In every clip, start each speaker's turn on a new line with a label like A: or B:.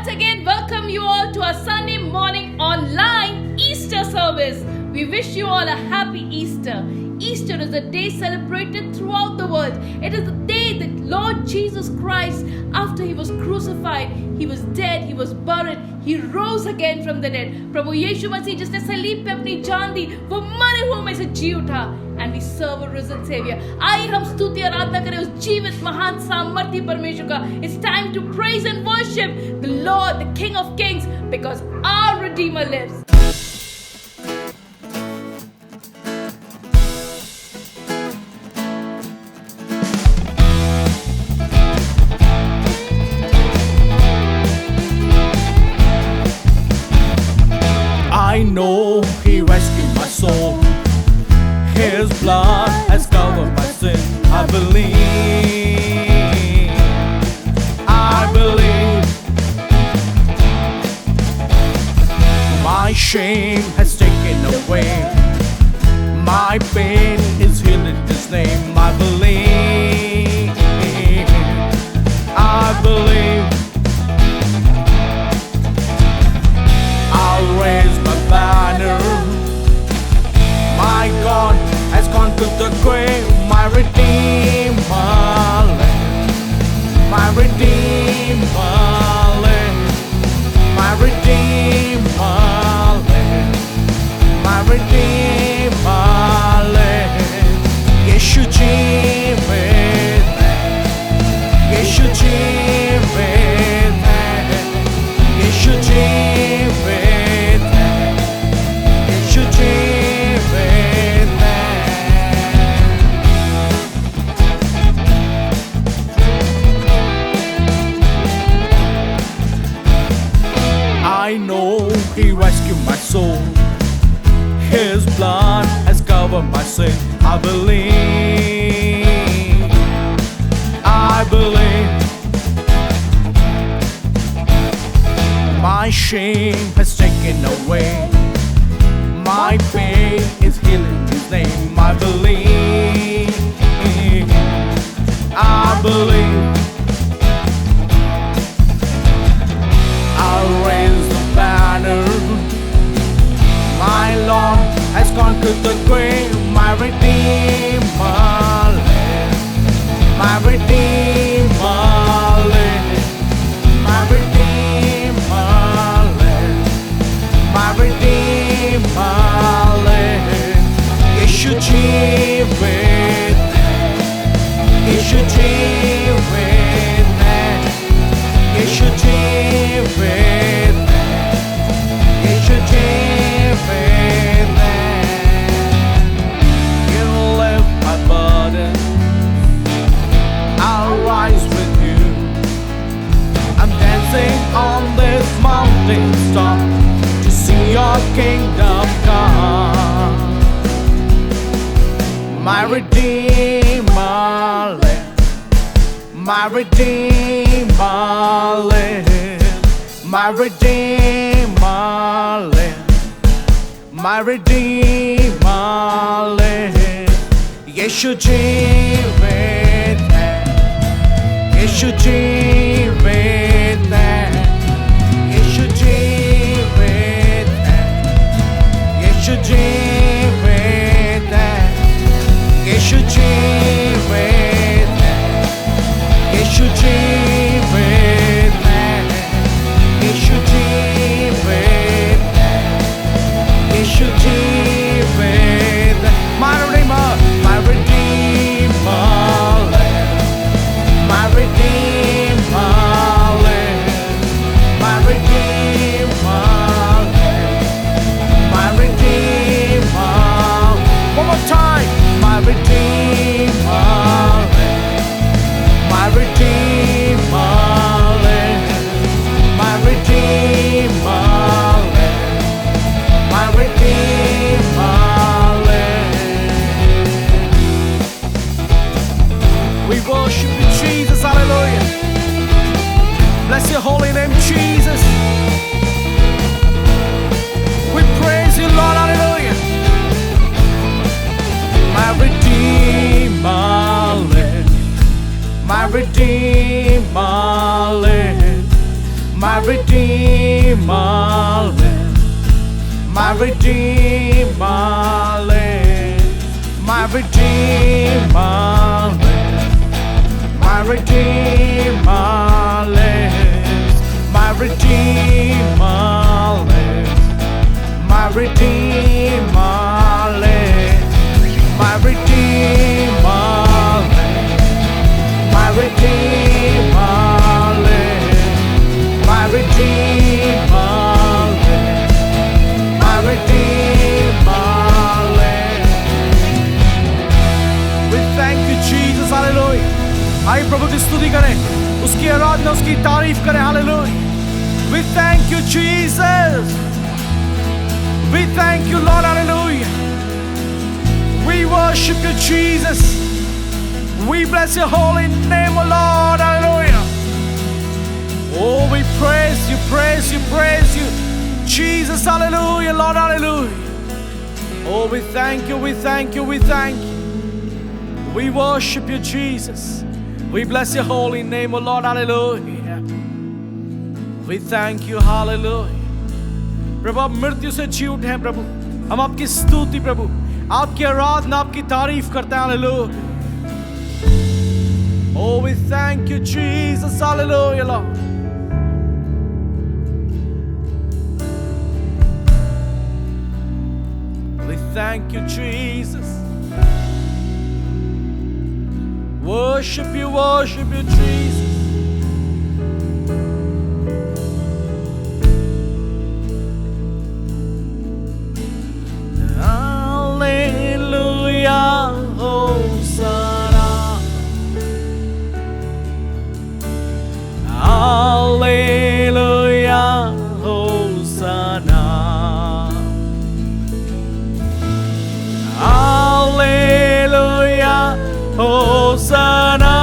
A: once again welcome you all to our Sunday morning online Easter service. We wish you all a happy Easter. Easter is a day celebrated throughout the world. It is the day that Lord Jesus Christ, after he was crucified, he was dead, he was buried, he rose again from the dead. प्रभु यीशु मसीह जिसने सलीब पे अपनी जान दी, वो मरे हुए में से जी उठा. And we serve a risen Savior. आइए हम स्तुति आराधना करें उस जीवित महान सामर्थी परमेश्वर का. It's time to praise and worship the Lord, the King of Kings, because our Redeemer lives.
B: I know he rescued my soul. His blood has covered my sin. I believe. My shame has taken away. My pain is healed in his name. I believe. I'll raise my banner. My God has conquered the grave. My Redeemer lives. My Redeemer lives. My Redeemer lives. My Redeemer lives. Yeshu jeevet hai. Yeshu jeevet hai. Yeshu jeevet hai. Yeshu jeevet hai. I know he rescued my soul. His blood has covered my sin. I believe. My shame has taken away. My pain is healed in his name. I believe. I'll raise the banner. My Lord has conquered the grave. My Redeemer lives. My Redeemer lives. My Redeemer lives. My Redeemer lives. Yeshu jeevet hai. Yeshu jeevet hai. Yeshu jeevet hai. Yeshu jeevet hai. You lift my burden. I'll rise with you. I'm dancing on this mountain top to see your kingdom come. My Redeemer lives. My Redeemer lives. My Redeemer lives. My Redeemer lives. Yeshu jeevet hai. Yeshu jeevet hai. Yeshu jeevet hai. Yeshu jeevet hai. Yeshu jeevet hai. Yeshu jeevet hai. Yeshu jeevet hai. Yeshu jeevet hai. My Redeemer, my Redeemer lives. My Redeemer Redeemer lives. My Redeemer lives. My Redeemer lives. My Redeemer lives. My Redeemer lives. My Redeemer lives. My Redeemer lives. My Redeemer lives. My Redeemer lives. My Redeemer lives. We thank you, Jesus. Hallelujah. आइए प्रभु की स्तुति करें, उसकी आराधना, उसकी तारीफ करें. Hallelujah. We thank you, Jesus. We thank you, Lord. Hallelujah. We worship you, Jesus. We bless your holy name, O Lord. Hallelujah. Oh, we praise you, praise you, praise you, Jesus. Hallelujah, Lord. Hallelujah. Oh, we thank you, we thank you, we thank you. We worship you, Jesus. We bless your holy name, O Lord. Hallelujah. We thank you. Hallelujah. प्रभु, आप मृत्यु से जी उठे हैं प्रभु. हम आपकी स्तुति प्रभु, आपकी आराधना, आपकी तारीफ करते हैं. Hallelujah. Oh, we thank you, Jesus. Hallelujah, Lord. We thank you, Jesus. Worship you, Jesus. Hallelujah, Hosanna. Hallelujah, Hosanna. Hallelujah, Hosanna.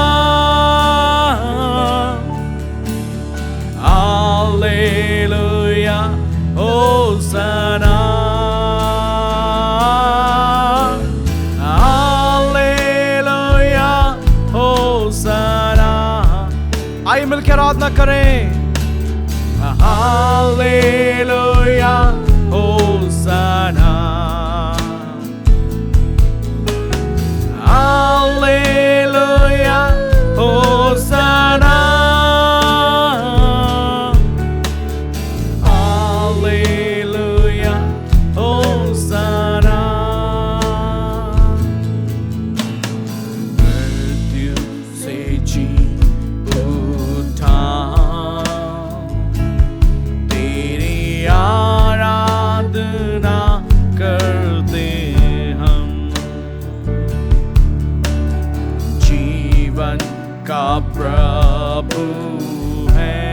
B: Hallelujah, Hosanna. Hallelujah, Hosanna. आइए मिलकर आराधना करें. Hallelujah, Hosanna. Hallelujah, Hosanna. Hallelujah, Hosanna. मृत्यु से जी उठा, तेरी आराधना करते हम. जीवन का प्रभु है,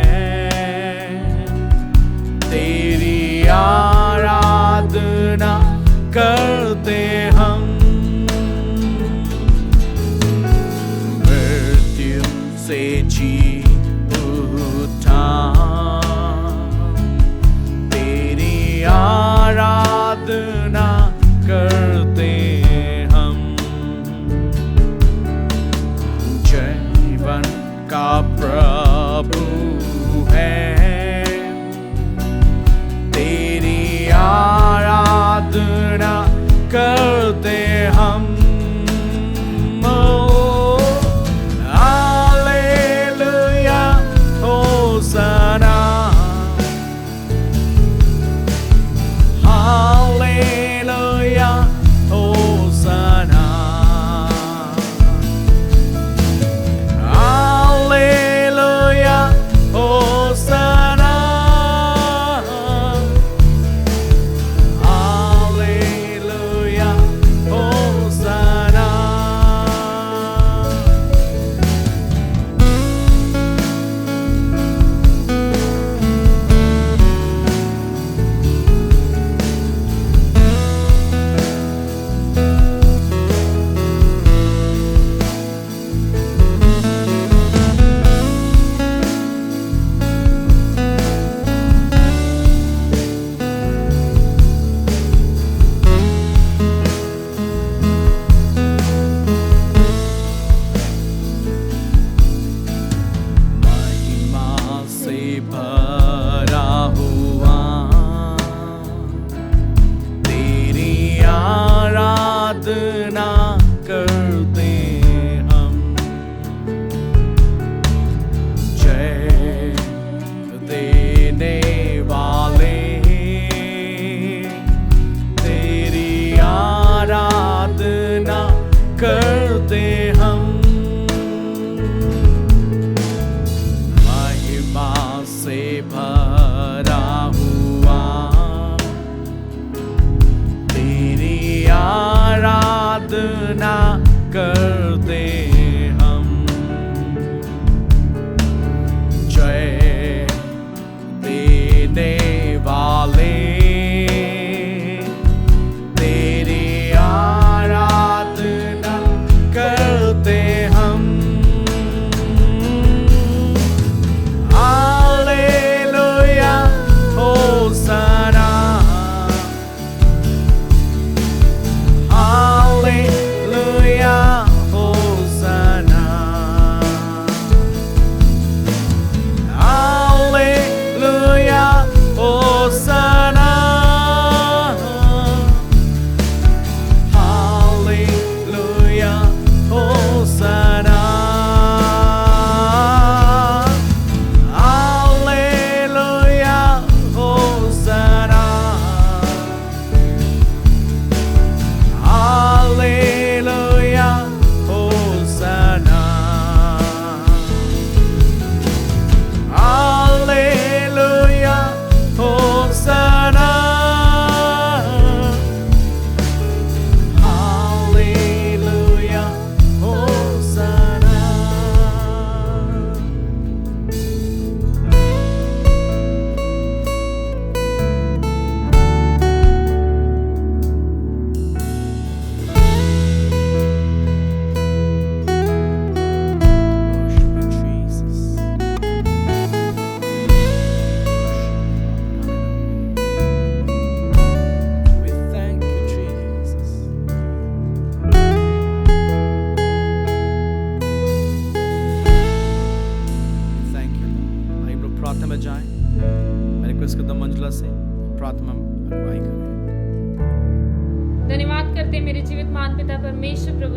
B: तेरी आराधना करते हम. मृत्यु से जी उठा, तेरी आराधना करते हम. जीवन का प्रभु है, तेरी आराधना करते हम. Hallelujah, Hosanna. Hallelujah, Hosanna. Hallelujah, Hosanna. Hallelujah,
C: धन्यवाद करते हैं मेरे जीवित महान पिता परमेश्वर प्रभु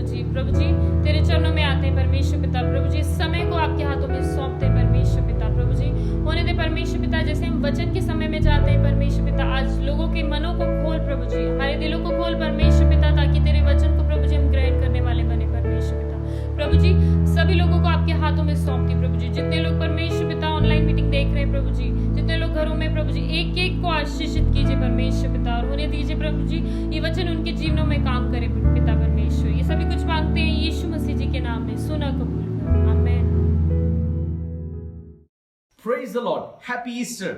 C: जी तेरे चरणों में आते हैं परमेश्वर पिता प्रभु जी, इस समय को आपके हाथों में सौंपते हैं परमेश्वर पिता प्रभु जी। होने दे परमेश्वर पिता, जैसे हम वचन के समय में जाते हैं परमेश्वर पिता, आज लोगों के मनों को खोल प्रभु जी, हमारे दिलों को खोल परमेश्वर पिता, ताकि तेरे वचन को प्रभु जी हम ग्रहण करने वाले बने परमेश्वर पिता प्रभु जी। सभी लोगों को आपके हाथों में सौंपती प्रभु जी, जितने लोग परमेश्वर पिता ऑनलाइन मीटिंग देख रहे हैं प्रभु जी, जितने लोग घरों में प्रभु जी, एक एक को आशीषित कीजिए परमेश्वर पिता, और होने दीजिए प्रभु जी ये वचन उनके जीवनों में काम करे पिता परमेश्वर। ये सभी कुछ मांगते हैं यीशु मसीह जी के नाम में, सुना कबूल करो, आमीन।
B: Praise the Lord. Happy Easter.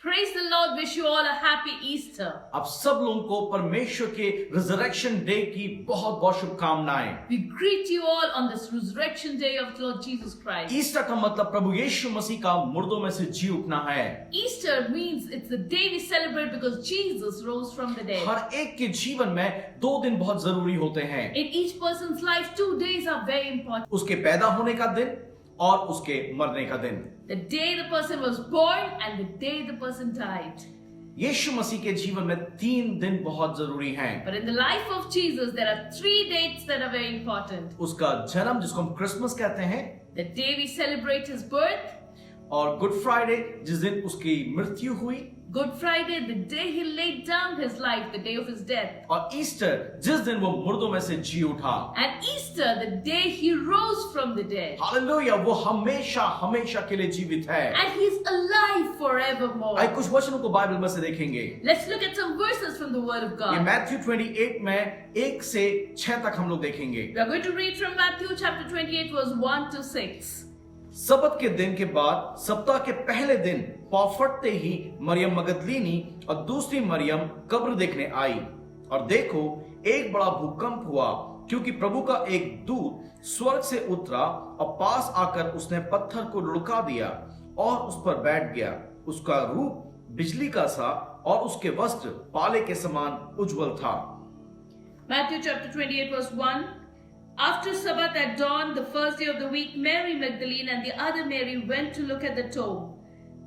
A: Praise the Lord. Wish you all a happy Easter.
B: आप सब लोगों को परमेश्वर के रिजरेक्शन डे की बहुत बहुत शुभकामनाएं।
A: We greet you all on this resurrection day of Lord Jesus Christ.
B: Easter का मतलब प्रभु यीशु मसीह का मुर्दों में से जी उठना है।
A: Easter means it's the day we celebrate because Jesus rose from the dead.
B: हर एक के जीवन में 2 दिन बहुत जरूरी होते हैं।
A: In each person's life, 2 days are very important.
B: उसके पैदा होने का दिन और उसके मरने का दिन।
A: The day the person was born and the day the person died.
B: यीशु मसीह के जीवन में 3 दिन बहुत जरूरी हैं।
A: But in the life of Jesus, there are 3 dates that are very important.
B: उसका जन्म, जिसको हम क्रिसमस कहते हैं,
A: The day we celebrate his birth,
B: और गुड फ्राइडे, जिस दिन उसकी मृत्यु हुई,
A: Good Friday, the day he laid down his life, the day of his death,
B: और ईस्टर, जिस दिन वो मुर्दों में से जी उठा।
A: and Easter, the day he rose from the dead.
B: Hallelujah, वो हमेशा हमेशा के लिए जीवित है।
A: And he's alive forevermore.
B: आइए कुछ वचनों को बाइबल में से देखेंगे।
A: Let's look at some verses from the Word of
B: ये
A: God.
B: मैथ्यू 28 में 1 से 6 तक हम लोग देखेंगे।
A: We are going to read from Matthew chapter 28, verse 1 to 6.
B: सबत के दिन के बाद सप्ताह के पहले दिन पौफटते ही मरियम मगदलीनी और दूसरी मरियम कब्र देखने आई, और देखो एक बड़ा भूकंप हुआ, क्योंकि प्रभु का एक दूत स्वर्ग से उतरा और पास आकर उसने पत्थर को लुढ़का दिया और उस पर बैठ गया। उसका रूप बिजली का सा और उसके वस्त्र पाले के समान उज्जवल था।
A: Matthew chapter 28, verse 1. After Sabbath at dawn, the first day of the week, Mary Magdalene and the other Mary went to look at the tomb.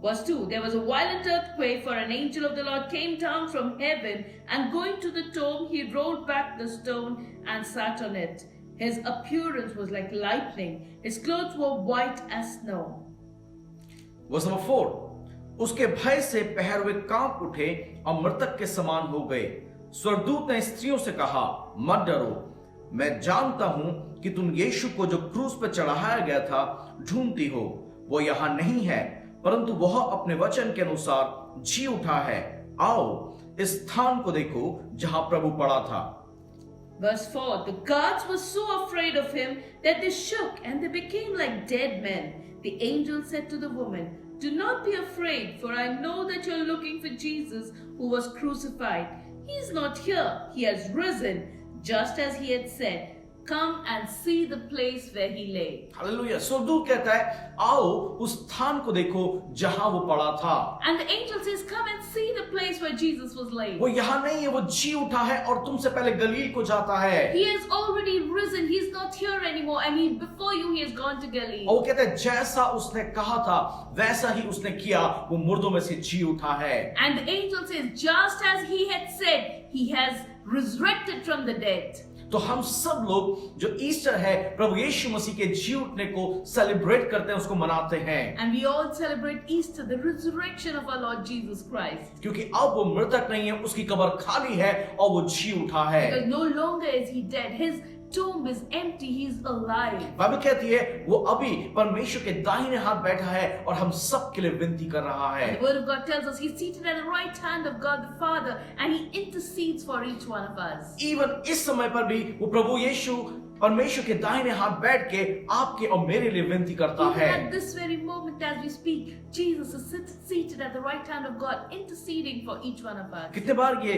A: Verse 2. There was a violent earthquake, for an angel of the Lord came down from heaven, and going to the tomb, he rolled back the stone and sat on it. His appearance was like lightning. His clothes were white as snow.
B: Verse number 4. उसके भय से पहरुए कांप उठे और मृतक के समान हो गए। स्वर्गदूत ने स्त्रियों से कहा, मत डरो, मैं जानता हूं कि तुम यीशु को जो क्रूस पर चढ़ाया गया था ढूंढती हो। वो यहां नहीं है, परंतु वह अपने वचन के अनुसार जी उठा है। आओ इस स्थान को देखो जहां प्रभु पड़ा था।
A: Verse 4. The guards were so afraid of him that they shook and they became like dead men. The angel said to the woman, do not be afraid, for I know that you're looking for Jesus who was crucified. He is not here. He has risen, just as he had said. Come and see the place where he lay.
B: Hallelujah. स्वर्गदूत कहता है, आओ उस स्थान को देखो जहां वो पड़ा था।
A: And the angel says, come and see the place where Jesus was laid.
B: वो यहाँ नहीं है, वो जी उठा है और तुमसे पहले गलील को जाता है।
A: He has already risen. He's not here anymore. I mean, before you, he has gone to Galilee.
B: और वो कहता है, जैसा उसने कहा था वैसा ही उसने किया, वो मुर्दों में से जी उठा है।
A: And the angel says, just as he had said, he has resurrected from the dead.
B: तो हम सब लोग जो ईस्टर है प्रभु यीशु मसीह के जी उठने को सेलिब्रेट करते हैं, उसको मनाते हैं।
A: And we all celebrate Easter, the resurrection of our Lord Jesus Christ.
B: क्योंकि अब वो मृतक नहीं है, उसकी कब्र खाली है और वो जी उठा है।
A: Because no longer is he dead. His tomb is empty. He is alive.
B: Bible कहती है वो अभी परमेश्वर के दाहिने हाथ बैठा है और हम सब के लिए विनती कर रहा है।
A: The word of God tells us he's seated at the right hand of God the Father, and he intercedes for each one of us.
B: Even इस समय पर भी वो प्रभु यीशु परमेश्वर के दाहिने हाथ बैठ के आपके और मेरे लिए विनती करता
A: Even
B: है।
A: at this very moment as we speak, Jesus is seated at the right hand of God, interceding for each one of us.
B: कितने बार ये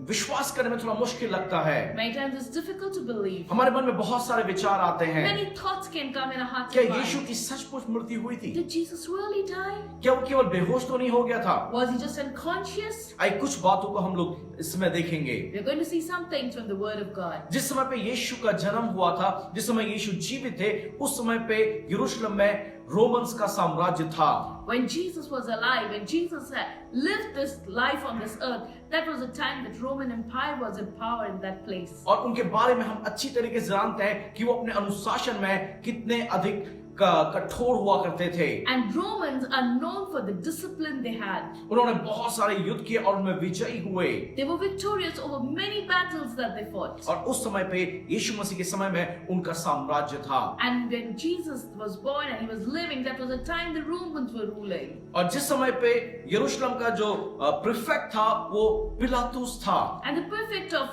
B: विश्वास करने में थोड़ा मुश्किल लगता है।
A: Many times it's difficult to believe.
B: हमारे मन में बहुत सारे विचार आते हैं।
A: Many thoughts can come in our hearts
B: क्या
A: and
B: यीशु
A: minds.
B: की सचमुच मृत्यु हुई थी?
A: Did Jesus really die?
B: क्या वो केवल बेहोश तो नहीं हो गया था?
A: Was he just unconscious?
B: आई कुछ बातों को हम लोग इसमें देखेंगे।
A: We're going to see some things from the Word of God.
B: जिस समय पे यीशु का जन्म हुआ था, जिस समय यीशु जीवित थे, उस समय पे यरूशलेम में रोमन्स का साम्राज्य था।
A: When Jesus was alive, when Jesus had lived this life on this earth, that was the time that Roman Empire was in power in that place.
B: और उनके बारे में हम अच्छी तरीके से जानते हैं कि वो अपने अनुशासन में कितने अधिक कठोर हुआ करते थे।
A: And Romans are known for the discipline they had.
B: उन्होंने बहुत सारे युद्ध किए और उनमें विजयी हुए।
A: They were victorious over many battles that they fought.
B: और उस समय पे यीशु मसीह के समय में उनका साम्राज्य था।
A: And when Jesus was born and he was living, that was the time the Romans were ruling.
B: और जिस समय पे यरूशलेम का जो प्रीफेक्ट था वो पिलातुस था।
A: And the prefect of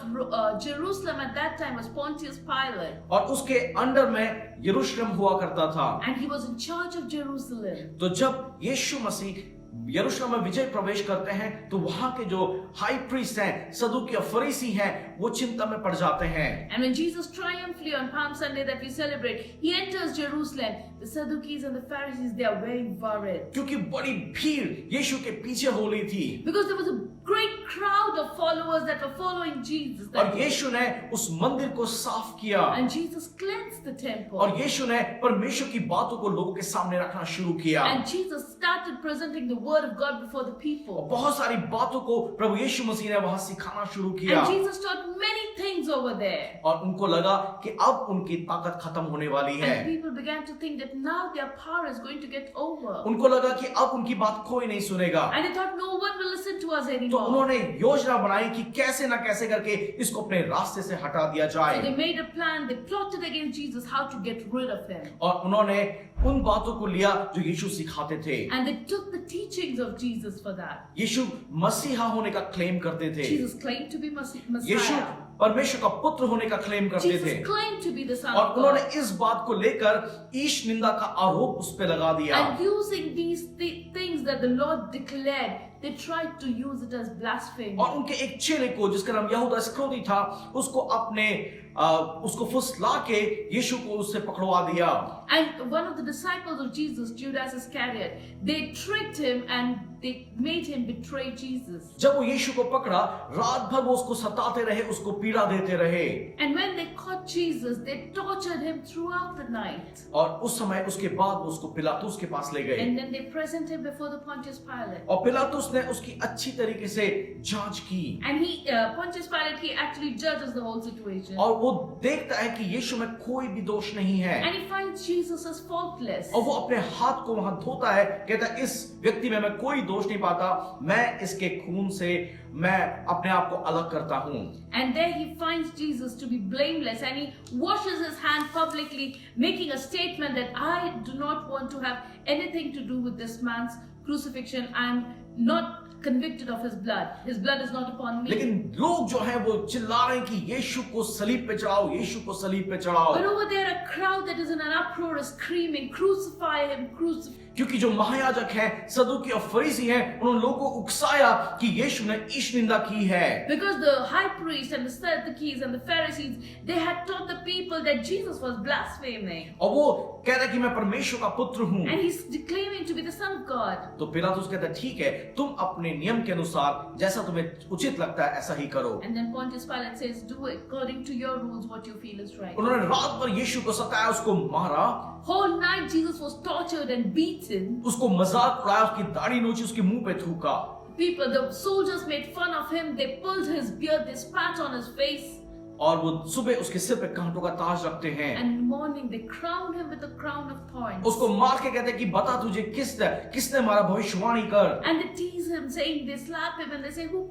A: Jerusalem at that time was Pontius Pilate.
B: और उसके अंडर में यरूशलेम हुआ करता था।
A: And he was in charge of Jerusalem.
B: तो जब यीशु मसीह यरूशलेम में विजय प्रवेश करते हैं तो वहां के जो हाई प्रीस्ट हैं, सदूकी और फरीसी हैं, वो चिंता में पड़ जाते हैं।
A: And when Jesus triumphantly on Palm Sunday that we celebrate, he enters Jerusalem. The Sadducees and the Pharisees, they are very worried.
B: क्योंकि बड़ी भीड़ यीशु के पीछे हो रही थी।
A: Because there was a great crowd of followers that were following Jesus.
B: और यीशु ने उस मंदिर को साफ किया।
A: And Jesus cleansed the temple.
B: और यीशु ने परमेश्वर की बातों को लोगों के सामने रखना शुरू किया।
A: And Jesus started presenting the word of God before the
B: और
A: people.
B: बहुत सारी बातों को प्रभु यीशु मसीह ने वहां सिखाना शुरू किया।
A: And Jesus taught many things over there.
B: और उनको लगा कि अब उनकी ताकत खत्म होने वाली है।
A: And people began to think that now their power is going to get over.
B: उनको लगा कि अब उनकी बात कोई नहीं सुनेगा।
A: And they thought no one will listen to us
B: तो
A: anymore.
B: उन्होंने योजना बनाई कि कैसे ना कैसे करके इसको अपने रास्ते से हटा दिया
A: So
B: जाए।
A: they made a plan, they plotted against Jesus how to get rid of him.
B: और उन्होंने उन बातों को लिया जो यीशु सिखाते थे।
A: And they took the teachings of Jesus for that.
B: यीशु मसीहा होने का क्लेम करते थे।
A: Jesus claimed to be
B: Yeshu
A: Messiah.
B: परमेश्वर का पुत्र होने का क्लेम करते थे।
A: Jesus claimed to be the Son
B: और
A: of
B: उन्होंने
A: God.
B: इस बात को लेकर ईश निंदा का आरोप उस पे लगा दिया।
A: And using these things that the Lord declared, they tried to use it as blasphemy.
B: और उनके एक चेले को जिसका नाम यहूदा इस्करियोती था, उसको फुसला के यीशु को उससे पकड़वा दिया।
A: And one of the disciples of Jesus, Judas Iscariot, they tricked him and they made him betray Jesus.
B: जब वो यीशु को पकड़ा, रात भर वो उसको सताते रहे, उसको पीड़ा देते रहे।
A: And when they caught Jesus, they tortured him throughout the night.
B: और उस समय उसके बाद वो उसको पिलातुस के पास ले गए।
A: And then they presented him before the Pontius Pilate.
B: और पिलातुस ने उसकी अच्छी तरीके से जांच की।
A: And Pontius Pilate, he actually judges the whole situation.
B: और वो देखता है कि यीशु में कोई भी दोष नहीं है।
A: And he finds Jesus as faultless.
B: और वो अपने हाथ को वहां धोता है, कहता है इस व्यक्ति में मैं कोई दोष नहीं पाता, मैं इसके खून से मैं अपने आप को अलग करता हूं।
A: And there he finds Jesus to be blameless, and he washes his hand publicly, making a statement that I do not want to have anything to do with this man's crucifixion. I'm not convicted of his blood. His blood is not upon me.
B: लेकिन लोग जो हैं वो चिल्ला रहे हैं कि यीशु को सलीब पे चढ़ाओ, यीशु को सलीब पे चढ़ाओ।
A: But over there, a crowd that is in an uproar is screaming, "Crucify him! Crucify!"
B: क्योंकि जो महायाजक हैं, सदूकी और फरीसी हैं, उन्होंने लोगों को उकसाया कि यीशु ने ईश निंदा की है।
A: Because the high priest and the Sadducees and the Pharisees, they had taught the people that Jesus was blaspheming.
B: और वो कह रहा है कि मैं परमेश्वर का पुत्र हूँ।
A: And he's declaiming to be the Son of God.
B: तो पिलातुस कहता है ठीक है, तुम अपने नियम के अनुसार जैसा तुम्हें उचित लगता है ऐसा ही करो।
A: And then Pontius Pilate says, "Do according to your rules what you feel is right."
B: उन्होंने रात भर यीशु को सताया, उसको मारा,
A: Whole night Jesus was tortured and beaten.
B: उसको मजाक उड़ाया, उसकी दाढ़ी नोची, उसके मुंह पे थूका।
A: People, the soldiers made fun of him. They pulled his beard, they spat on his face.
B: और वो सुबह उसके सिर पे कांटों का ताज रखते हैं।
A: And in the morning they crowned him with a crown of thorns.
B: उसको मार के कहते हैं कि बता तुझे किसने मारा, भविष्यवाणी कर।
A: And they tease him, saying, they slap him and they say, who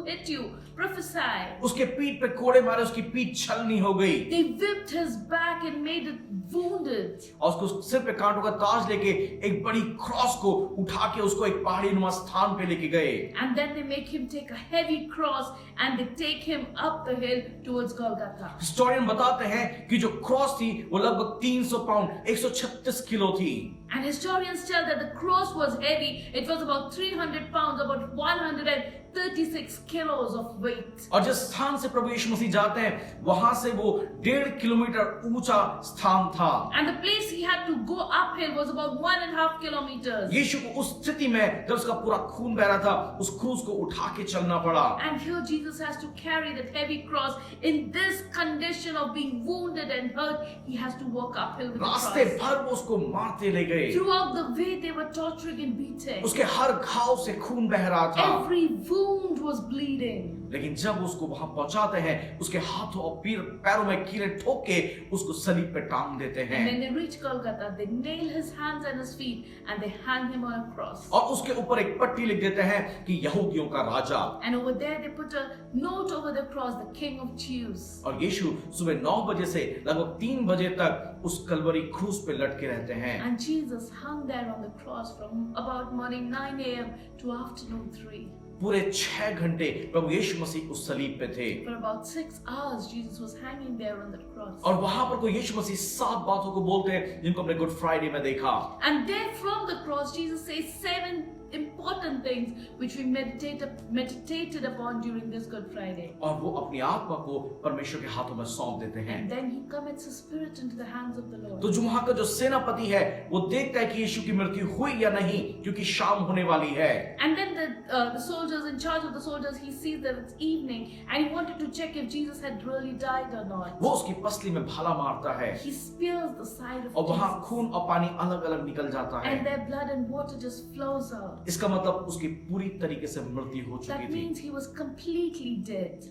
A: hit you? Prophesy.
B: उसके पीठ पे कोड़े मारे, उसकी पीठ छलनी हो गई।
A: They whipped his back and made it wounded.
B: और उसको सिर पे कांटों का ताज लेके एक बड़ी क्रॉस को उठा के उसको एक पहाड़ी नुमा स्थान पे लेके गए।
A: And then they make him take a heavy cross and they take him up the hill towards Golgotha.
B: Historian बताते हैं कि जो क्रॉस थी वो लगभग 300 पाउंड 136 किलो थी।
A: And historians tell that the cross was heavy. It was about 300 pounds, about 110 36 kilos of weight.
B: और जिस स्थान से प्रभु यीशु मसीह जाते हैं वहां से वो 1.5 किलोमीटर ऊंचा स्थान था।
A: And the place he had to go uphill was about 1.5 kilometers.
B: यीशु को उस स्थिति में जब उसका पूरा खून बह रहा था उस क्रूस को उठा के चलना पड़ा।
A: And here Jesus has to carry that heavy cross in this condition of being wounded and hurt. He has to walk uphill with the
B: रास्ते
A: cross.
B: भर वो उसको मारते ले गए।
A: Throughout the way they were torturing and beating.
B: उसके हर घाव से खून बह रहा था।
A: Every wound was bleeding.
B: लेकिन जब उसको वहां पहुंचाते हैं उसके हाथों और पैरों में कीले ठोक के उसको सलीब पे टांग देते हैं।
A: And when they reach Golgotha, they nail his hands and his feet and they hang him on a cross.
B: और उसके ऊपर एक पट्टी लिख देते हैं कि यहूदियों का राजा।
A: And over there they put a note over the cross, the King of Jews.
B: और यीशु सुबह 9 बजे से लगभग 3 बजे तक उस कलवरी क्रूस पे लटके रहते हैं।
A: And Jesus hung there on the cross from about morning 9 a.m. to afternoon 3.
B: पूरे 6 घंटे प्रभु यीशु मसीह उस सलीब पे थे।
A: For about 6 hours, Jesus was hanging there on that cross.
B: और वहां पर कोई यीशु मसीह 7 बातों को बोलते हैं जिनको हमने गुड फ्राइडे में देखा।
A: And there from the cross, Jesus says 7 important things which we meditated upon during this Good Friday.
B: और वो अपनी आत्मा को परमेश्वर के हाथों में सौंप देते हैं।
A: And then he commits his spirit into the hands of the Lord.
B: तो जो वहां का जो सेनापति है वो देखता है कि यीशु की मृत्यु हुई या नहीं क्योंकि शाम होने वाली है।
A: And then the soldiers in charge of the soldiers, he sees that it's evening and he wanted to check if Jesus had really died or not.
B: वो उसकी पसली में भाला मारता है
A: He spears the side of
B: और वहां
A: Jesus.
B: खून और पानी अलग अलग निकल जाता है।
A: And their blood and water just flows out.
B: इसका मतलब उसकी पूरी तरीके से मृत्यु हो चुकी
A: That
B: थी।
A: means he was completely dead.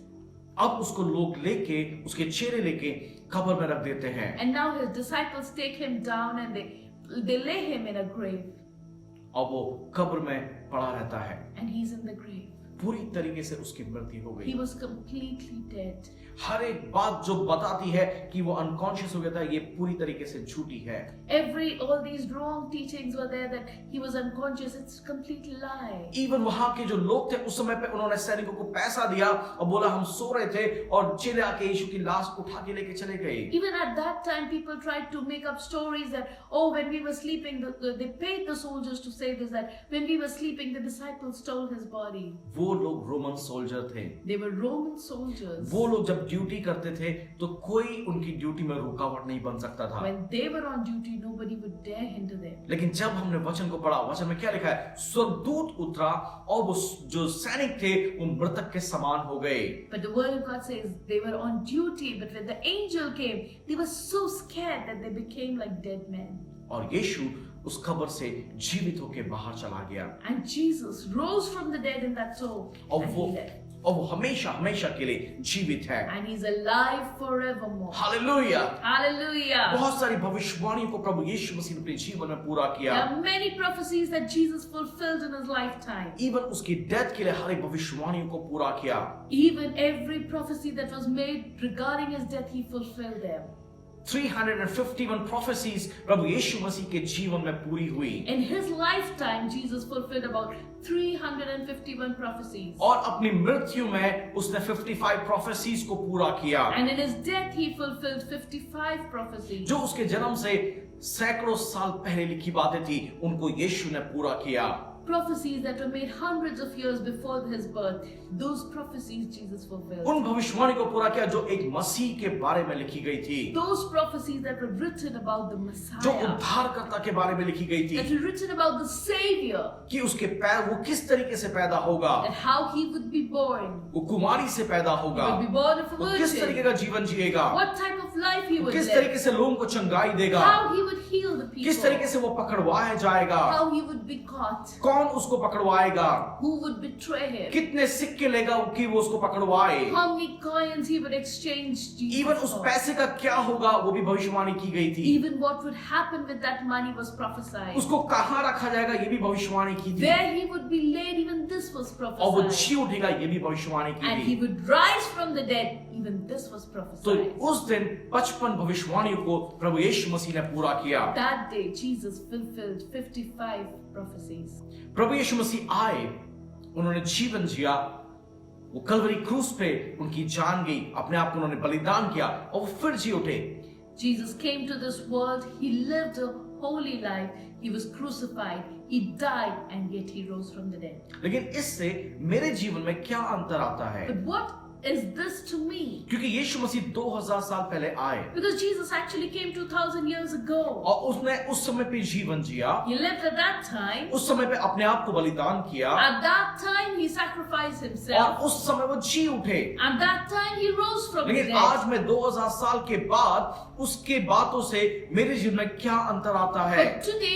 B: अब उसको लोग लेके उसके चेहरे लेके कब्र में रख देते हैं।
A: And now his disciples take him down and they lay him in a grave.
B: और वो कब्र में पड़ा रहता है।
A: And he's in the grave.
B: पूरी तरीके से उसकी मृत्यु हो
A: He
B: गई।
A: was completely dead.
B: हर एक बात जो बताती है कि वो अनकॉन्शियस हो गया था ये पूरी तरीके से झूठी है।
A: All these wrong teachings were there that he was unconscious. It's a complete lie.
B: Even वहां के जो लोग थे उस समय पे उन्होंने सैनिकों को पैसा दिया और बोला हम सो रहे थे और चेले आके यीशु की लाश उठा के लेके चले गए।
A: Even at that time, people tried to make up stories that, oh, when we were sleeping, they paid the soldiers to say this, that when we were sleeping, the disciples stole his body.
B: वो लोग Roman soldier थे।
A: They were Roman soldiers.
B: वो लोग जब duty करते थे तो कोई उनकी ड्यूटी में रुकावट नहीं बन सकता था।
A: When they were on duty, nobody would dare hinder them.
B: लेकिन जब हमने वचन को पढ़ा वचन में क्या लिखा है स्वर्गदूत उतरा और वो जो सैनिक थे वो मृतक के समान हो गए।
A: But the word of God says they were on duty, but when the angel came, they were so scared that they became like dead men.
B: और यीशु उस कब्र से जीवित होकर बाहर चला गया।
A: And Jesus rose from the dead in that soul.
B: और
A: And
B: वो
A: he left.
B: और वो हमेशा हमेशा के लिए जीवित है।
A: And he's alive forevermore.
B: Hallelujah.
A: Hallelujah.
B: बहुत सारी भविष्यवाणियों को प्रभु यीशु मसीह ने अपने जीवन में पूरा
A: There
B: किया।
A: are many prophecies that Jesus fulfilled in his lifetime.
B: Even उसकी डेथ के लिए हर एक भविष्यवाणियों को पूरा किया।
A: Even every prophecy that was made regarding his death, he fulfilled them.
B: 351 prophecies प्रभु यीशु मसीह के जीवन में पूरी हुई।
A: In his lifetime, Jesus fulfilled about 351 prophecies.
B: और अपनी मृत्यु में उसने 55 prophecies को पूरा किया।
A: And in his death, he fulfilled 55 prophecies.
B: जो उसके जन्म से सैकड़ों साल पहले लिखी बातें थी उनको यीशु ने पूरा किया।
A: Prophecies that were made hundreds of years before his birth, those prophecies Jesus fulfilled.
B: उन भविष्यवाणी को पूरा किया जो एक मसीह के बारे में लिखी गई थी।
A: Those prophecies that were written about the
B: जो
A: Messiah,
B: उद्धारकर्ता के बारे में लिखी गई
A: that
B: थी
A: were written about the Savior,
B: कि उसके पैर वो किस तरीके से पैदा होगा,
A: that how he would be born.
B: वो कुमारी से पैदा
A: He
B: होगा,
A: would be born of a
B: वो किस तरीके
A: virgin.
B: का जीवन जिएगा,
A: What type of life he
B: वो
A: would
B: किस
A: live.
B: तरीके से लोगों को चंगाई देगा,
A: How he would heal the
B: किस
A: people.
B: तरीके से वो पकड़वाया जाएगा,
A: How he would be caught.
B: कौन उसको पकड़वाएगा,
A: Who would betray him.
B: कितने सिक्के लेगा कि वो उसको पकड़वाए,
A: How many coins he would exchange Jesus
B: even उस
A: for.
B: पैसे का क्या होगा वो भी भविष्यवाणी की गई थी।
A: Even what would happen with that money was prophesied.
B: उसको कहाँ रखा जाएगा ये भी भविष्यवाणी की थी।
A: Where he would be laid, even this was
B: और वो
A: prophesied.
B: जी उठेगा ये भी भविष्यवाणी की
A: And he
B: थी।
A: would rise from the dead, even this was
B: तो
A: prophesied.
B: उस दिन 55 भविष्यवाणियों को प्रभु यीशु मसीह ने पूरा किया।
A: That day, Jesus fulfilled 55 prophecies.
B: प्रभु यीशु मसीह आए, उन्होंने जीवन जिया, वो कलवरी क्रूस पे उनकी जान गई, अपने आप को उन्होंने बलिदान किया और वो फिर जी उठे।
A: Jesus came to this world, he lived a holy life, he was crucified, He died and yet he rose from the dead.
B: लेकिन इससे मेरे जीवन में क्या अंतर आता है?
A: But what is this to me?
B: क्योंकि यीशु मसीह 2000 साल पहले आए
A: Because Jesus actually came 2000 years ago.
B: और उसने उस समय पे जीवन जिया,
A: He lived at that time.
B: उस समय पे अपने आप को बलिदान किया
A: At that time he sacrificed
B: और
A: himself.
B: उस समय वो जी उठे।
A: At that time he rose from the
B: लेकिन
A: dead.
B: आज मैं 2000 साल के बाद उसके बातों से मेरे जीवन में क्या अंतर आता है?
A: But today,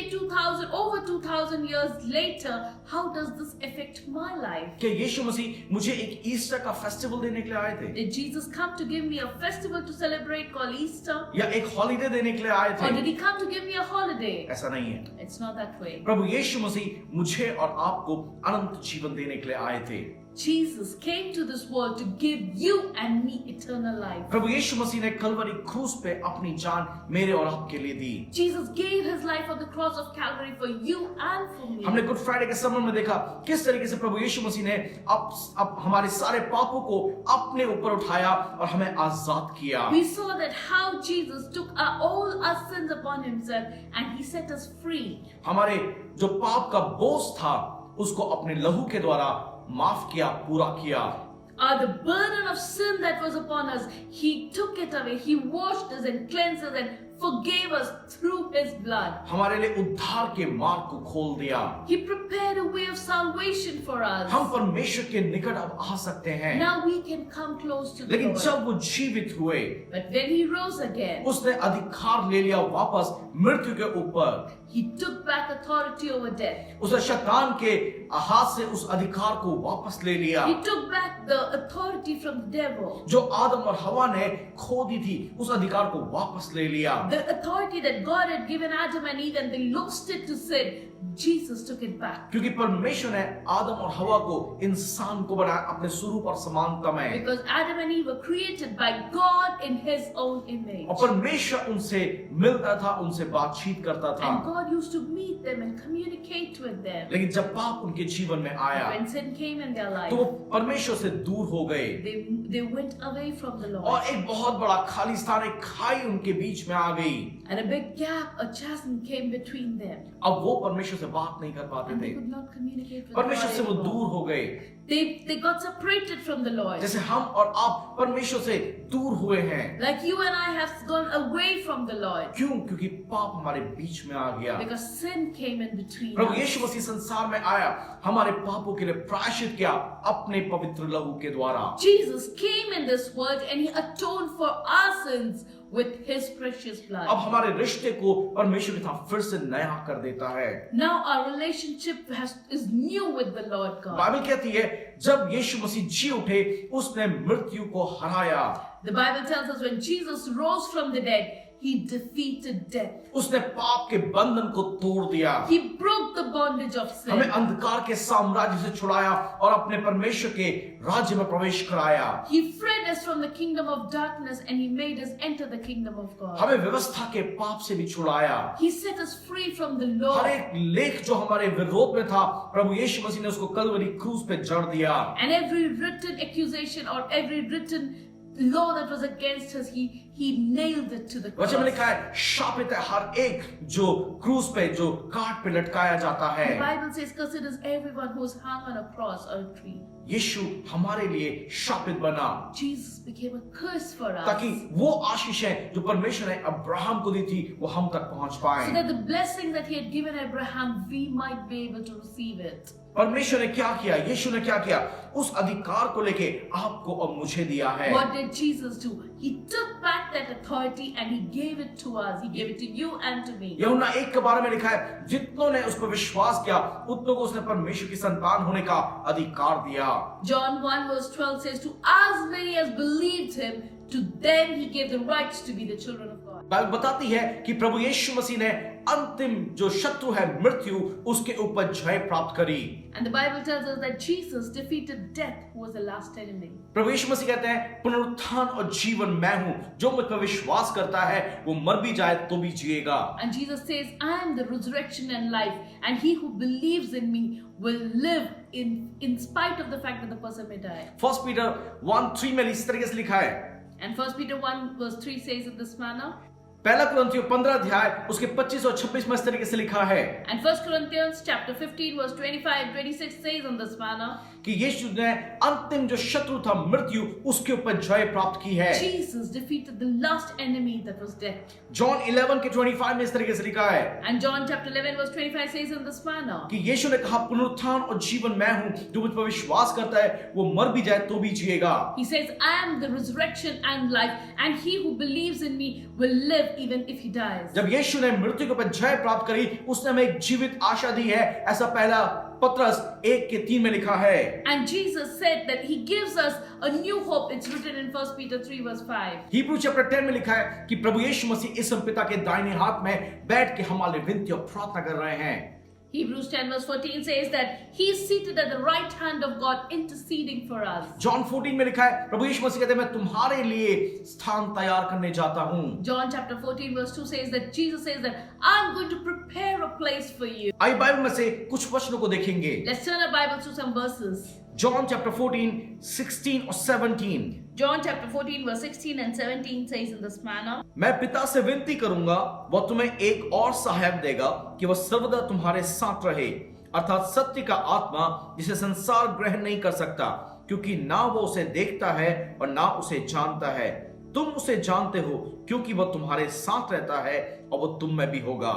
A: over 2000 years later, how does this affect my life?
B: क्या यीशु मसीह मुझे एक ईस्टर का फेस्टिवल देने के लिए आए थे
A: Did Jesus come to give me a festival to celebrate called Easter?
B: या एक हॉलिडे देने के लिए आए
A: Or did
B: थे?
A: he come to give me a holiday?
B: ऐसा नहीं है।
A: It's not that way.
B: प्रभु यीशु मसीह मुझे और आपको अनंत जीवन देने के लिए आए थे।
A: Jesus came to this world to give you and me eternal life.
B: प्रभु यीशु मसीह ने कलवरी क्रूस पे अपनी जान मेरे और आपके लिए दी।
A: Jesus gave his life on the cross of Calvary for you and for me.
B: हमने गुड फ्राइडे के sermon में देखा किस तरीके से प्रभु यीशु मसीह ने अब हमारे सारे पापों को अपने ऊपर उठाया और हमें आजाद किया।
A: We saw that how Jesus took all our sins upon himself and he set us free.
B: हमारे जो पाप का बोझ था उसको अपने लहू के द्वारा माफ किया, पूरा किया।
A: The burden of sin that was upon us, he took it away. He washed us and cleansed us and forgave us through his blood.
B: हमारे लिए उद्धार के मार्ग को खोल दिया।
A: He prepared a way of salvation for us.
B: हम परमेश्वर के निकट अब आ सकते हैं।
A: Now we can come close to the
B: लेकिन
A: Lord.
B: जब वो जीवित हुए
A: But when he rose again,
B: उसने अधिकार ले लिया वापस मृत्यु के ऊपर।
A: he took back authority over death.
B: उसने शैतान के हाथ से उस अधिकार को वापस ले लिया
A: He took back the authority from the devil.
B: जो आदम और हवा ने खो दी थी, उस अधिकार को वापस ले लिया।
A: The authority that God had given Adam and Eve and they lost it to sin, Jesus took it back.
B: क्योंकि परमेश्वर ने आदम और हवा को इंसान को बनाया अपने स्वरूप और समानता में
A: Because Adam and Eve were created by God in his own image.
B: और परमेश्वर उनसे मिलता था, उनसे बातचीत करता था।
A: And God used to meet them and communicate with them.
B: लेकिन जब पाप उनके जीवन में आया
A: When sin came in their life,
B: तो वो परमेश्वर से दूर हो गए
A: they went away from the Lord.
B: और एक बहुत बड़ा खाली स्थान, एक खाई उनके बीच में आ गई।
A: And a big gap, a chasm came between them.
B: अब वो परमेश्वर से बात नहीं कर पाते
A: And
B: थे,
A: they could not communicate with
B: परमेश्वर से वो
A: God
B: दूर
A: anymore.
B: हो गए।
A: They got separated from the Lord.
B: जैसे हम और आप परमेश्वर से दूर हुए हैं।
A: Like you and I have gone away from the Lord.
B: क्यों? क्योंकि पाप हमारे बीच में आ गया।
A: Because sin came in between
B: Prabhu
A: us.
B: यीशु मसीह संसार में आया, हमारे पापों के लिए प्रायश्चित किया अपने पवित्र लहू के द्वारा।
A: Jesus came in this world and he atoned for our sins with his precious
B: अब
A: blood.
B: हमारे रिश्ते को परमेश्वर के साथ फिर से नया कर देता है।
A: Now our relationship is new with the Lord God.
B: Bible कहती है जब यीशु मसीह जी उठे उसने मृत्यु को हराया।
A: The Bible tells us when Jesus rose from the dead, he defeated death.
B: उसने पाप के बंधन को तोड़ दिया,
A: He broke the bondage of
B: हमें
A: sin.
B: अंधकार के साम्राज्य से छुड़ाया और अपने परमेश्वर के राज्य में प्रवेश कराया।
A: He freed us from the kingdom of darkness and he made us enter the kingdom of God.
B: हमें व्यवस्था के पाप से भी छुड़ाया।
A: He set us free from the law.
B: हर एक लेख जो हमारे विरोध में था प्रभु यीशु मसीह ने उसको कलवरी क्रूस पे जड़ दिया।
A: And every written accusation or every written law that was against us, he nailed it to the cross.
B: वचन में लिखा है शापित है हर एक जो क्रूस पे जो काट पे लटकाया जाता है।
A: The Bible says, "Cursed is everyone who is hung on a cross or a tree."
B: यीशु हमारे लिए शापित बना
A: Jesus became a curse for us,
B: ताकि वो आशीषें जो परमेश्वर ने अब्राहम को दी थी वो हम तक पहुंच
A: so
B: पाए।
A: that the blessing that he had given Abraham, we might be able to receive it.
B: परमेश्वर ने क्या किया, यीशु ने क्या किया, उस अधिकार को लेके आपको और मुझे दिया है।
A: What did Jesus do? He took back that authority and he gave it to us. He gave it to you and to me.
B: यूहन्ना 1 के बारे में लिखा है जितनों ने उस पर विश्वास किया उतनों को उसने परमेश्वर की संतान होने का अधिकार दिया।
A: John 1 verse 12 says, "To as many as believed him, to them he gave the rights to be the children of God."
B: Bible बताती है कि प्रभु यीशु मसीह ने अंतिम जो शत्रु है मृत्यु उसके ऊपर जय प्राप्त करी।
A: And the Bible tells us that Jesus defeated death, who was the last enemy.
B: प्रभु यीशु मसीह कहते हैं पुनरुत्थान और जीवन मैं हूं, जो मुझ पर विश्वास करता है वो मर भी जाए तो भी जिएगा।
A: And Jesus says, "I am the resurrection and life, and he who believes in me will live in spite of the fact that the person may die."
B: 1 Peter 1:3 में इस तरीके से लिखा है,
A: And 1 Peter 1 verse 3 says in this manner,
B: पहला कुरिन्थियों 15 अध्याय उसके 25 और 26 में इस तरीके से लिखा है
A: And 1 Corinthians chapter 15 verse 25-26 says in this manner,
B: कि यीशु ने अंतिम जो शत्रु था मृत्यु उसके ऊपर जय प्राप्त की है।
A: Jesus defeated the last enemy, that was death.
B: John 11 के 25 में इस तरीके से लिखा है
A: And John chapter 11 verse 25 says in this manner,
B: कि यीशु ने कहा पुनरुत्थान और जीवन मैं हूं, जो मुझ पर विश्वास करता है वो मर भी जाए तो भी जिएगा।
A: he says, I am the resurrection and life, and he who believes in me will live even if he dies.
B: जब यीशु ने मृत्यु के ऊपर जय प्राप्त करी उसने हमें एक जीवित आशा दी है, ऐसा पहला पत्रस 1:3 में लिखा है।
A: And Jesus said that he gives us a new hope. It's written in 1 Peter 3 verse 5.
B: Hebrew chapter 10 में लिखा है कि प्रभु यीशु मसीह इस पिता के दाहिने हाथ में बैठ के हमारे विनती और प्रार्थना कर रहे हैं।
A: Hebrews 10 verse 14 says that he is seated at the right hand of God interceding for us.
B: John 14 में लिखा है प्रभु यीशु मसीह कहते हैं मैं तुम्हारे लिए स्थान तैयार करने जाता हूं।
A: John chapter 14 verse 2 says that Jesus says that I'm going to prepare a place for you.
B: आइए बाइबल में से कुछ वचनों को देखेंगे।
A: Let's turn our Bibles to some verses.
B: John chapter 14 16 और 17।
A: John chapter 14 verse 16 and 17 says in this manner,
B: मैं पिता से विनती करूंगा वह तुम्हें एक और सहायक देगा कि वह सर्वदा तुम्हारे साथ रहे, अर्थात सत्य का आत्मा जिसे संसार ग्रहण नहीं कर सकता, क्योंकि ना वो उसे देखता है और ना उसे जानता है। तुम उसे जानते हो क्योंकि वह तुम्हारे साथ रहता है और वह तुम में भी होगा।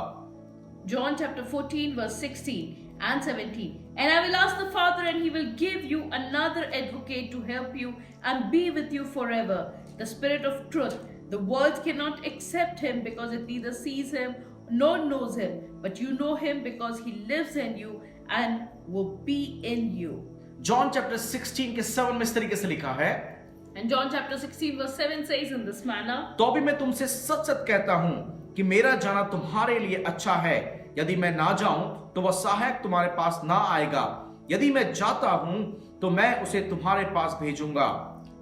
A: John chapter 14 verse 16 and 17. And I will ask the Father, and he will give you another advocate to help you and be with you forever, the Spirit of truth. The world cannot accept him because it neither sees him nor knows him, but you know him because he lives in you and will be in you.
B: John chapter 16 के 7 में इस तरीके से लिखा है,
A: And John chapter 16 verse 7 says in this manner,
B: तो अभी मैं तुमसे सच सच कहता हूं कि मेरा जाना तुम्हारे लिए अच्छा है। यदि मैं ना जाऊं तो वह सहायक तुम्हारे पास ना आएगा, यदि मैं जाता हूं तो मैं उसे तुम्हारे पास भेजूंगा।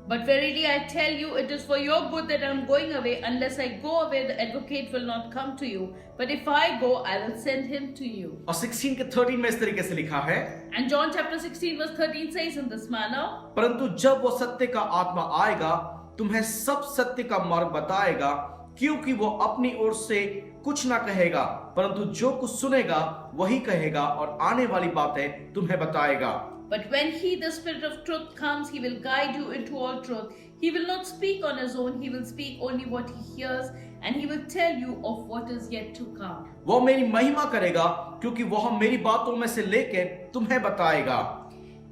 A: But verily I tell you, it is for your good that I am going away. Unless I go away, the advocate will not come to you. But if I go, I will send him to you.
B: और 16 के 13 में इस तरीके से लिखा है,
A: And John chapter 16 verse 13 says in this manner,
B: परंतु जब वो सत्य का आत्मा आएगा तुम्हें सब सत्य का मार्ग बताएगा, क्योंकि वो अपनी ओर से कुछ ना कहेगा, परंतु जो कुछ सुनेगा वही कहेगा और आने वाली बातें तुम्हें बताएगा।
A: But when he, the Spirit of truth, comes, he will guide you into all truth. He will not speak on his own, he will speak only what he hears, and he will tell you of what is yet to come.
B: वो मेरी महिमा करेगा क्योंकि वह मेरी बातों में से लेके तुम्हें बताएगा।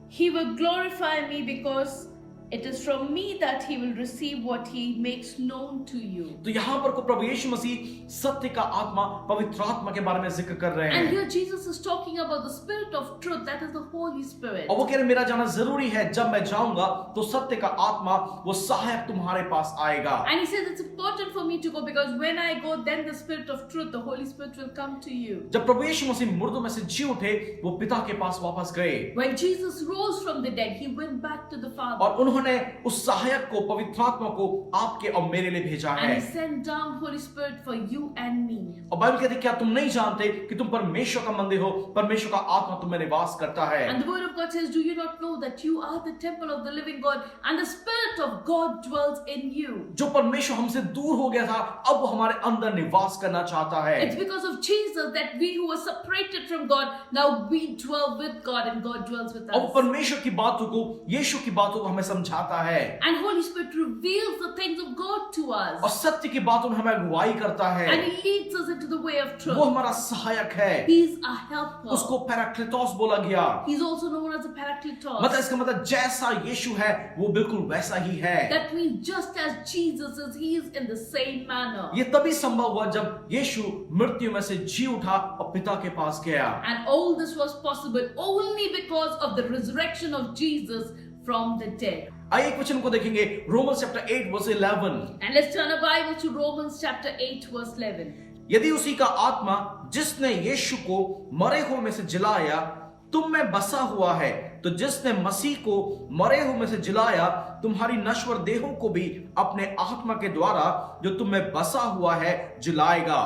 A: He will glorify me because it is from me that he will receive what he makes known to you.
B: तो यहाँ पर को प्रभु यीशु मसीह सत्य का आत्मा पवित्र आत्मा के बारे में जिक्र कर रहे
A: And
B: हैं।
A: here Jesus is talking about the Spirit of truth, that is the Holy Spirit.
B: और वो कह रहे मेरा जाना जरूरी है, जब मैं जाऊंगा तो सत्य का आत्मा वो सहायक तुम्हारे पास आएगा।
A: And he says it's important for me to go because when I go, then the Spirit of truth, the Holy Spirit will come to you.
B: जब प्रभु यीशु मसीह मुर्दों में से जी उठे वो पिता के पास वापस गए
A: When Jesus rose from the dead, he went back to the Father.
B: और उन्होंने उस सहायक को पवित्र आत्मा को आपके और मेरे लिए भेजा है।
A: And he sent down Holy Spirit for you and me.
B: और बाइबल कहती है क्या तुम नहीं जानते कि तुम परमेश्वर का मंदिर हो, परमेश्वर का आत्मा तुम में निवास करता है।
A: And the word of God says, do you not know that you are the temple of the living God and the Spirit of God dwells in you?
B: जो परमेश्वर हमसे दूर हो गया था अब वो हमारे अंदर निवास करना चाहता है।
A: It's because of Jesus that we who were separated from God, now we dwell with God and God dwells with
B: और
A: us.
B: परमेश्वर की बातों को, यीशु की बातों को हमें समझाता है
A: And Holy Spirit reveals the things of God to
B: और
A: us.
B: सत्य की बातों में हमें अगुवाई करता है।
A: And he leads us into the way of
B: वो
A: truth.
B: हमारा सहायक है,
A: He's a helper.
B: उसको पैराक्लिटोस बोला गया।
A: He's also known as a paracletos.
B: मतलब इसका मतलब जैसा यीशु है वो बिल्कुल वैसा ही है।
A: That means just as Jesus is, he is in the same manner.
B: ये तभी संभव हुआ जब यीशु मृत्यु में से जी उठा और पिता के पास गया।
A: And all this was possible only because of the resurrection of Jesus from the dead.
B: आइए एक वचन को देखेंगे, Romans chapter 8 verse 11।
A: And let's turn our Bible to Romans chapter 8 verse 11.
B: यदि उसी का आत्मा जिसने यीशु को मरे हुए में से जिलाया तुम में बसा हुआ है, तो जिसने मसीह को मरे हुए में से जिलाया तुम्हारी नश्वर देहों को भी अपने आत्मा के द्वारा जो तुम में बसा हुआ है जिलाएगा।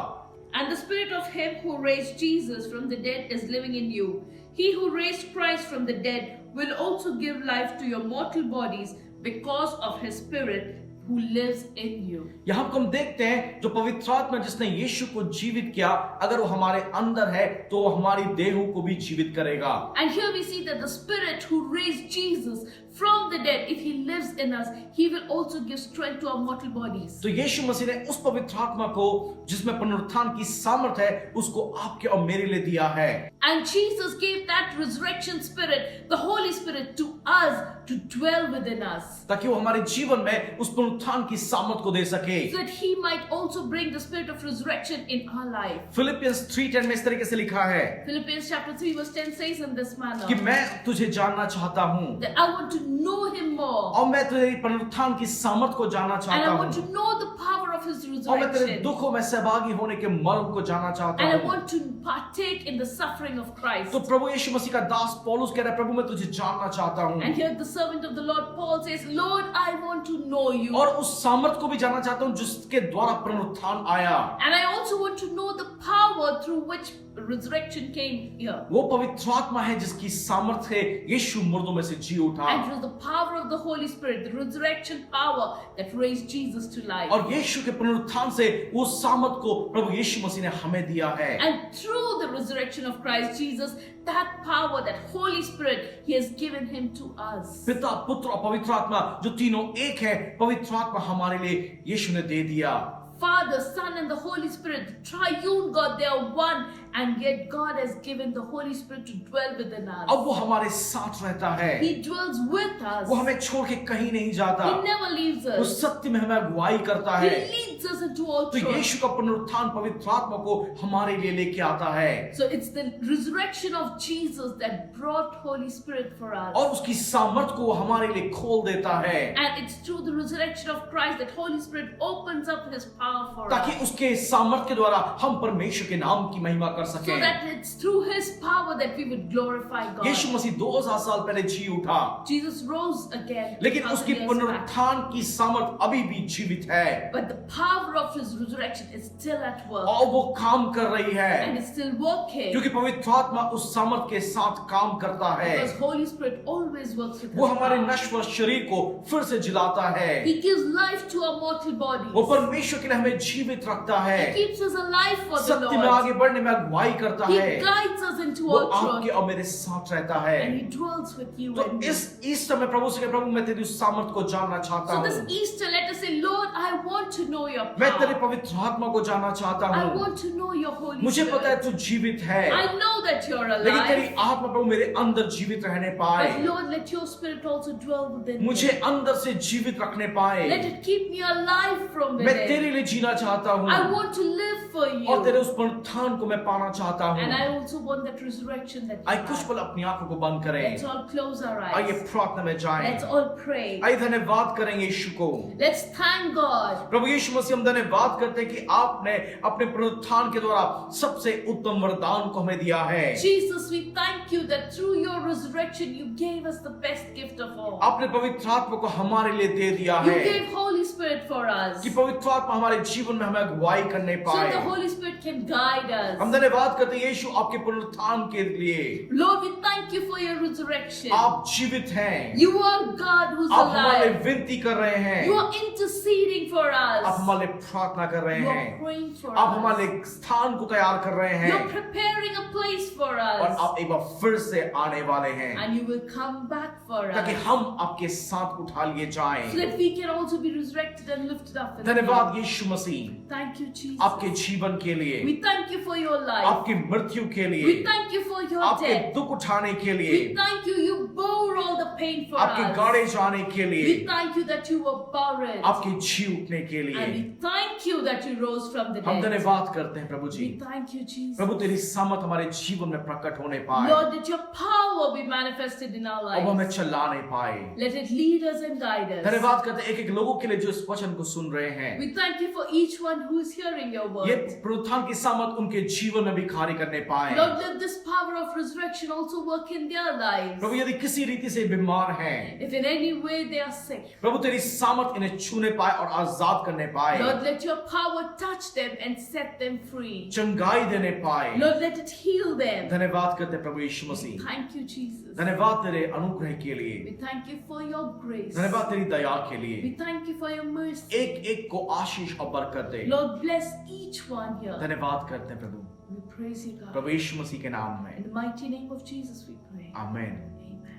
A: And the spirit of him who raised Jesus from the dead is living in you. He who raised Christ from the dead will also give life to your mortal bodies because of his spirit who lives in you.
B: यहाँ हम देखते हैं जो पवित्र आत्मा जिसने यीशु को जीवित किया, अगर वो हमारे अंदर है तो वो हमारी देहों को भी जीवित करेगा।
A: And here we see that the Spirit who raised Jesus from the dead, if He lives in us, He will also give strength to our mortal bodies.
B: तो यीशु मसीह ने उस पवित्र आत्मा को जिसमें पुनरुत्थान की सामर्थ है, उसको आपके और मेरे लिए दिया है।
A: And Jesus gave that resurrection Spirit, the Holy Spirit, to us to dwell within us,
B: ताकि वो हमारे जीवन में उस पुनरुत्थान की सामर्थ को दे सके।
A: so that He might also bring the Spirit of resurrection in our life.
B: Philippians 3:10 में इस तरीके से लिखा है
A: Philippians chapter 3 verse 10 says in this manner,
B: कि मैं तुझे जानना चाहता हूँ
A: that I want to know Him more,
B: और मैं तेरी पुनरुत्थान की सामर्थ को जानना
A: and
B: चाहता
A: I want to
B: हूँ
A: know the power of His
B: और मैं तेरे
A: resurrection,
B: दुखों में सहभागी होने के मर्म को जानना चाहता
A: and I
B: हूँ।
A: want to partake in the suffering of Christ.
B: तो प्रभु यीशु मसीह का दास पौलुस कह रहा है, प्रभु मैं तुझे जानना चाहता हूँ
A: And here the servant of the Lord Paul says, Lord, I want to know you.
B: और उस सामर्थ को भी जानना चाहता हूँ जिसके द्वारा पुनरुत्थान आया।
A: And I also want to know the power through which resurrection came here.
B: वो पवित्र आत्मा है जिसकी सामर्थ है यीशु मुर्दों में से जी उठा
A: And it was the power of the Holy Spirit, the resurrection power that raised Jesus to life.
B: और यीशु के पुनरुत्थान से वो सामर्थ को प्रभु यीशु मसीह ने हमें दिया है।
A: And through the resurrection of Christ Jesus, that power, that Holy Spirit, He has given Him to us.
B: पिता पुत्र और पवित्र आत्मा जो तीनों एक है, पवित्र आत्मा हमारे लिए यीशु ने दे दिया।
A: Father, Son, and the Holy Spirit, the triune God, they are one, and yet God has given the Holy Spirit to dwell within us.
B: अब वो हमारे साथ रहता है,
A: He dwells with us.
B: वो हमें छोड़ के कहीं नहीं जाता,
A: He never leaves
B: वो
A: us.
B: सत्य में हमें अगुवाई करता
A: He
B: है।
A: leads us into all
B: तो
A: truth.
B: यीशु का पुनरुत्थान पवित्र आत्मा को हमारे लिए लेके आता है
A: So it's the resurrection of Jesus that brought Holy Spirit for us.
B: और उसकी सामर्थ को वो हमारे लिए खोल देता है
A: And it's through the resurrection of Christ that Holy Spirit opens up His power for
B: ताकि
A: us.
B: उसके सामर्थ के द्वारा हम परमेश्वर के नाम की महिमा कर
A: So
B: सकें।
A: that it's through His power that we would glorify
B: Yeshu
A: God.
B: मसीह 2000 साल पहले जी उठा,
A: Jesus rose again.
B: लेकिन
A: 2000
B: उसकी
A: years back.
B: पुनरुत्थान की सामर्थ अभी भी जीवित है
A: But the power of His resurrection is still at work.
B: और वो काम कर रही
A: And
B: है
A: it's still working.
B: क्योंकि पवित्र आत्मा उस सामर्थ के साथ काम करता है।
A: Because Holy Spirit always works with
B: वो
A: His
B: हमारे
A: power.
B: नश्वर शरीर को फिर से जिलाता है,
A: He gives life to our mortal bodies.
B: वो परमेश्वर के लिए हमें जीवित रखता है,
A: He keeps us alive for the
B: सत्य में
A: Lord.
B: आगे बढ़ने में अगुवाई करता
A: He
B: है,
A: guides us into
B: वो
A: all
B: आपके
A: truth.
B: और मेरे साथ रहता है।
A: And He dwells with you
B: तो
A: and me.
B: इस ईस्टर में प्रभु से कहे, प्रभु मैं तेरी उस सामर्थ को जानना चाहता
A: So this
B: हूँ,
A: Easter, let us say, Lord, I want to know your
B: मैं तेरे
A: power.
B: पवित्र आत्मा को जानना चाहता
A: I
B: हूँ।
A: want to know your Holy
B: मुझे पता है
A: Spirit.
B: तू जीवित है,
A: I know that you're
B: लेकिन तेरी
A: alive.
B: आत्मा प्रभु मेरे अंदर जीवित रहने पाए,
A: But Lord, let your Spirit also dwell within
B: मुझे
A: me.
B: अंदर से जीवित रखने पाए।
A: Let it keep me alive from
B: मैं तेरे
A: within.
B: लिए जीना चाहता हूँ
A: I want to live for
B: और तेरे
A: you.
B: उस पुनरुत्थान को मैं पाना चाहता
A: And
B: हूँ।
A: I also want that resurrection that
B: आइए
A: you
B: कुछ
A: have.
B: पल अपनी आंखों को बंद करें,
A: Let's all close our
B: आइए
A: eyes.
B: प्रार्थना में जाएं,
A: Let's all pray.
B: आइए धन्यवाद करेंगे यीशु को।
A: Let's thank God.
B: प्रभु यीशु मसीह हम धन्यवाद करते हैं कि आपने अपने पुनरुत्थान के द्वारा सबसे उत्तम वरदान को हमें दिया है।
A: Jesus, we thank you that through your resurrection you gave us the best gift of all.
B: आपने पवित्र आत्मा को हमारे लिए दे दिया
A: You
B: है
A: gave Holy Spirit for us.
B: कि पवित्र आत्मा हमारे जीवन में हमें अगुवाई करने
A: So the
B: पाए।
A: Holy Spirit can guide
B: हम
A: us.
B: धन्यवाद करते हैं यीशु आपके पुनरुत्थान के लिए।
A: Lord, we thank you for your resurrection.
B: आप जीवित हैं,
A: You are God who's
B: आप हमारे
A: alive.
B: विनती कर रहे हैं,
A: You are interceding for
B: आप
A: us.
B: हमारे प्रार्थना कर रहे
A: You are
B: हैं,
A: praying for
B: आप
A: us.
B: हमारे स्थान को तैयार कर रहे हैं
A: You're preparing a place for
B: और
A: us.
B: आप एक बार फिर से आने वाले हैं
A: And you will come back for
B: ताकि
A: us.
B: हम आपके साथ उठा लिए जाएं।
A: So that we can also be resurrected and lifted up. in
B: धन्यवाद
A: you.
B: Yeshu Masih
A: Thank you, Jesus.
B: आपके जीवन के लिए,
A: We thank you for your life.
B: आपकी मृत्यु के लिए,
A: We thank you for your
B: आपके
A: death.
B: दुख उठाने के लिए,
A: We thank you, you bore all the pain for
B: आपके
A: us.
B: गाड़े जाने के लिए,
A: We thank you that you were buried.
B: आपके जी उठने के
A: And
B: लिए।
A: we thank you that you rose from the
B: हम
A: dead.
B: धन्यवाद करते हैं प्रभु जी।
A: We thank you, Jesus.
B: प्रभु तेरी सामर्थ हमारे जीवन में प्रकट होने पाए,
A: Lord, that your power be manifested in our
B: अब हमें
A: lives.
B: चला नहीं पाए।
A: Let it lead us and guide us.
B: धन्यवाद करते हैं एक एक लोगों के लिए जो इस वचन को सुन रहे हैं।
A: We thank you for each one who is hearing your
B: ये
A: word.
B: पुनरुत्थान की सामर्थ उनके जीवन में भी कार्य करने पाए।
A: Lord, let this power of resurrection also work in their lives.
B: प्रभु यदि किसी रीति से बीमार हैं,
A: if in any way they are sick,
B: प्रभु तेरी सामर्थ इन्हें छूने पाए और आजाद करने पाए,
A: Lord, let your power touch them and set them free.
B: चंगाई देने पाए।
A: Lord, let it heal them.
B: धन्यवाद करते हैं प्रभु यीशु मसीह,
A: Thank you, Jesus.
B: धन्यवाद तेरे अनुग्रह के लिए,
A: We thank you for your grace.
B: धन्यवाद तेरी दया के लिए।
A: We thank you for your mercy.
B: एक एक को आशीष और बरकत दे।
A: Lord, bless each one here.
B: धन्यवाद करते हैं प्रभु,
A: We praise you, God.
B: प्रभु यीशु मसीह के नाम में,
A: In the mighty name of Jesus, we pray.
B: आमीन।
A: Amen.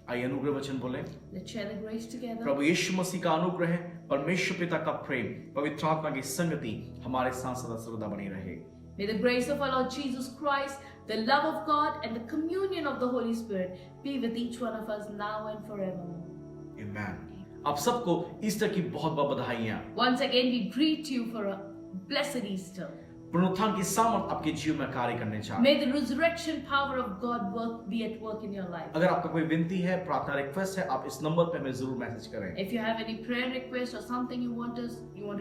B: आइए अनुग्रह वचन बोले।
A: Let's share the grace together.
B: प्रभु यीशु मसीह का अनुग्रह, परमेश्वर पिता का प्रेम, पवित्र आत्मा की संगति हमारे साथ सदा सर्वदा बनी रहे।
A: May the grace of our Lord Jesus Christ, the love of God, and the communion of the Holy Spirit be with each one of us now and forevermore.
B: आमीन। आप सबको ईस्टर की बहुत बहुत बधाइयां।
A: Once again, we greet you for a blessed Easter.
B: पुनरुत्थान की सामर्थ आपके जीवन में कार्य करने चाहे।
A: May the resurrection power of God be at work in your life.
B: अगर आपका कोई विनती है, प्रार्थना रिक्वेस्ट है, आप इस नंबर पे हमें जरूर मैसेज करें।
A: If you have any prayer request or something you want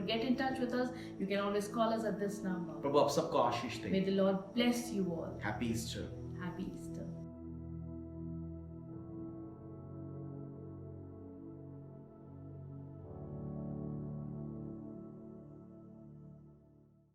A: to get in touch with us, you can always call us at this number.
B: प्रभु आप सबको आशीष
A: May
B: they.
A: the Lord bless you all.
B: Happy Easter.